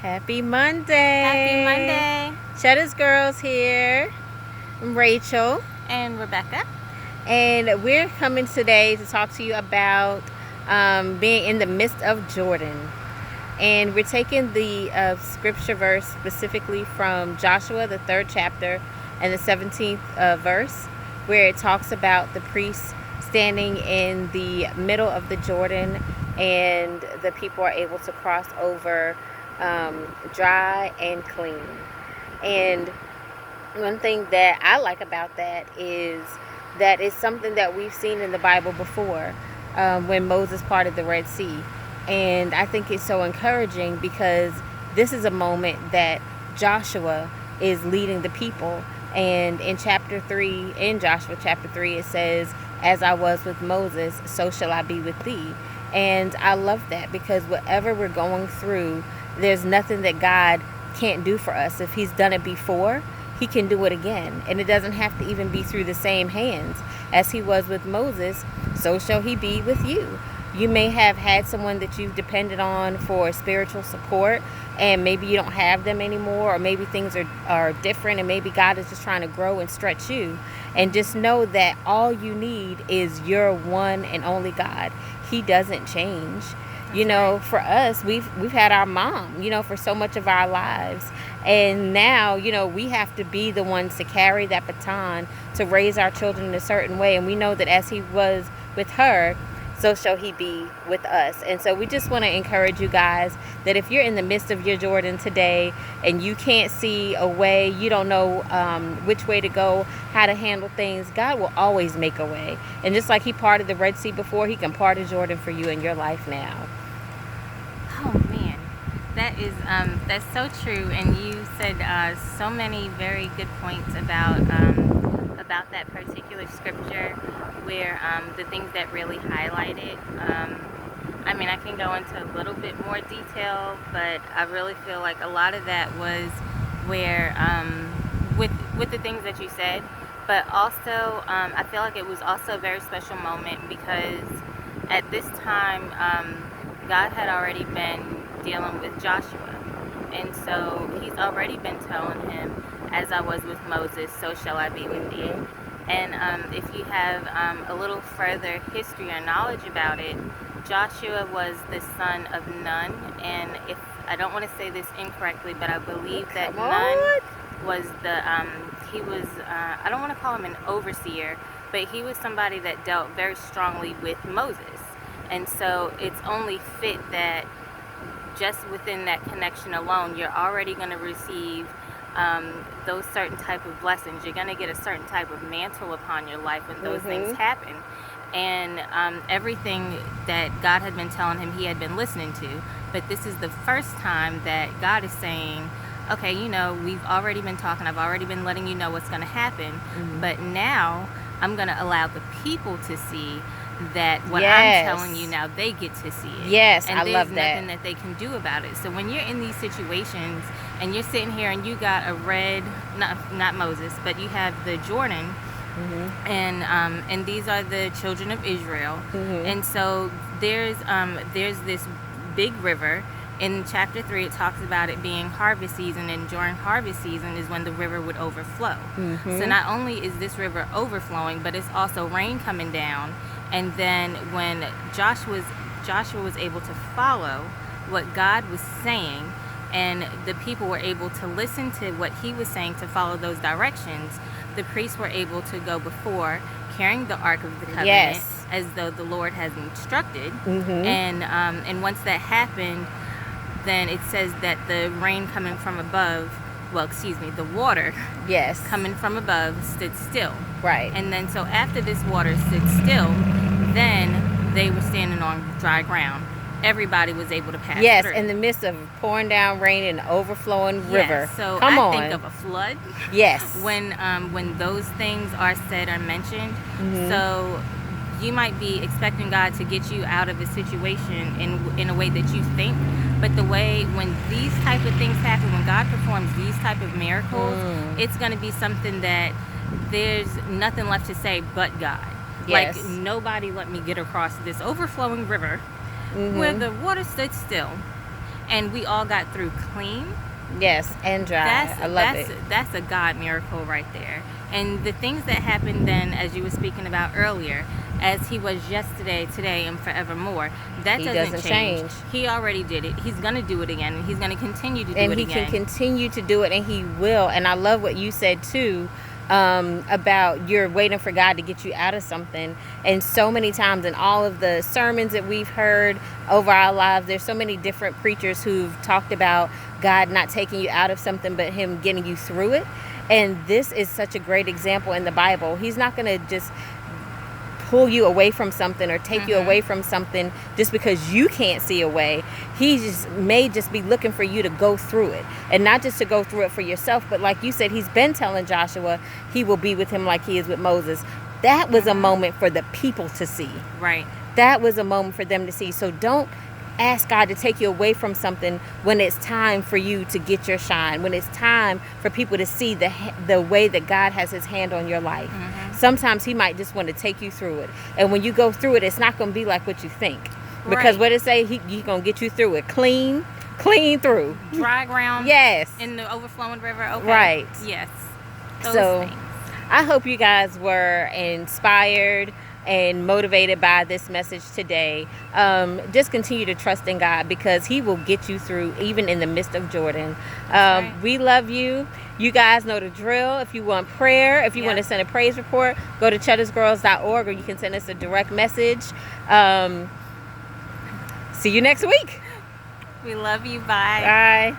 Happy Monday. Happy Monday. Cheddar's Girls here. I'm Rachel. And Rebecca. And we're coming today to talk to you about being in the midst of Jordan. And we're taking the scripture verse specifically from Joshua, the 3rd chapter, and the 17th verse, where it talks about the priests standing in the middle of the Jordan, and the people are able to cross over dry and clean. And one thing that I like about that is that it's something that we've seen in the Bible before, when Moses parted the Red Sea. And I think it's so encouraging because this is a moment that Joshua is leading the people. And in Joshua chapter 3, it says, "As I was with Moses, so shall I be with thee." And I love that because whatever we're going through, there's nothing that God can't do for us. If he's done it before, he can do it again. And it doesn't have to even be through the same hands. As he was with Moses, so shall he be with you. You may have had someone that you've depended on for spiritual support, and maybe you don't have them anymore, or maybe things are different, and maybe God is just trying to grow and stretch you. And just know that all you need is your one and only God. He doesn't change. You know, for us, we've had our mom, for so much of our lives. And now, we have to be the ones to carry that baton, to raise our children in a certain way. And we know that as he was with her, so shall he be with us. And so we just want to encourage you guys that if you're in the midst of your Jordan today and you can't see a way, you don't know which way to go, how to handle things, God will always make a way. And just like he parted the Red Sea before, he can part the Jordan for you in your life now. Oh man, that's so true. And you said so many very good points about that particular scripture, where the things that really highlight it. I can go into a little bit more detail, but I really feel like a lot of that was where with the things that you said, but also I feel like it was also a very special moment because at this time God had already been dealing with Joshua, and so he's already been telling him, "As I was with Moses, so shall I be with thee." And if you have a little further history or knowledge about it, Joshua was the son of Nun, and if I don't want to say this incorrectly, but I believe that Nun was he was, I don't want to call him an overseer, but he was somebody that dealt very strongly with Moses. And so it's only fit that just within that connection alone, you're already going to receive those certain type of blessings. You're going to get a certain type of mantle upon your life when those things happen. And everything that God had been telling him, he had been listening to. But this is the first time that God is saying, okay, we've already been talking. I've already been letting you know what's going to happen. But now I'm going to allow the people to see that what I'm telling you now, they get to see it. Yes, and I love that. there's nothing that they can do about it. So when you're in these situations and you're sitting here and you got a red, not Moses, but you have the Jordan, and these are the children of Israel, and so there's this big river. In chapter 3, it talks about it being harvest season, and during harvest season is when the river would overflow. So not only is this river overflowing, but it's also rain coming down. And then when Joshua was able to follow what God was saying, and the people were able to listen to what he was saying to follow those directions, the priests were able to go before carrying the Ark of the Covenant as though the Lord has instructed. And once that happened, then it says that the rain coming from above, the water coming from above stood still. Right. And then so after this water stood still, then they were standing on dry ground. Everybody was able to pass through. In the midst of pouring down rain and overflowing river. So Come on. think of a flood. When those things are said or mentioned. So you might be expecting God to get you out of a situation in a way that you think, but the way when these type of things happen, when God performs these type of miracles, it's going to be something that there's nothing left to say but God. Like, nobody let me get across this overflowing river where the water stood still. and we all got through clean. Yes, and dry. I love it. That's a God miracle right there. And the things that happened then, as you were speaking about earlier, as he was yesterday, today, and forevermore, that doesn't change. He already did it. He's going to do it again, and he's going to continue to do it again. And he can continue to do it, and he will. And I love what you said, too, about you're waiting for God to get you out of something. And so many times in all of the sermons that we've heard over our lives, there's so many different preachers who've talked about God not taking you out of something, but him getting you through it. And this is such a great example in the Bible. He's not going to just pull you away from something or take you away from something just because you can't see a way. He may just be looking for you to go through it, and not just to go through it for yourself, but like you said, he's been telling Joshua he will be with him like he is with Moses. That was a moment for the people to see. Right. That was a moment for them to see. So don't ask God to take you away from something when it's time for you to get your shine, when it's time for people to see the way that God has his hand on your life. Sometimes he might just want to take you through it. And when you go through it, it's not going to be like what you think. Because what it say, he's going to get you through it clean through. Dry ground. Yes. In the overflowing river. Okay. Right. Yes. So things. I hope you guys were inspired and motivated by this message today. Just continue to trust in God, because he will get you through even in the midst of Jordan. Right. We love you. You guys know the drill. If you want prayer, if you want to send a praise report, go to cheddarsgirls.org, or you can send us a direct message. See you next week. We love you. Bye. Bye.